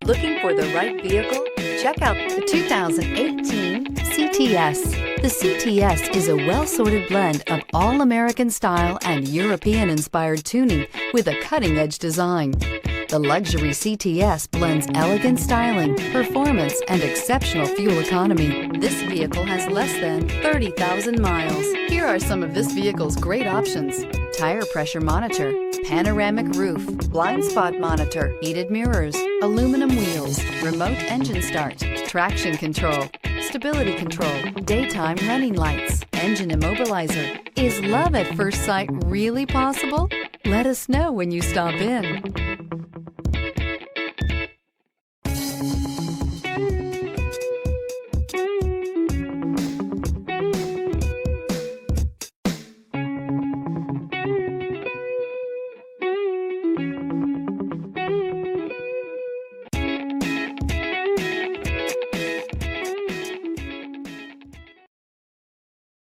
Looking for the right vehicle? Check out the 2018 CTS. The CTS is a well-sorted blend of all-American style and European-inspired tuning with a cutting-edge design. The luxury CTS blends elegant styling, performance, and exceptional fuel economy. This vehicle has less than 30,000 miles. Here are some of this vehicle's great options: tire pressure monitor, panoramic roof, blind spot monitor, heated mirrors, aluminum wheels, remote engine start, traction control, stability control, daytime running lights, engine immobilizer. Is love at first sight really possible? Let us know when you stop in.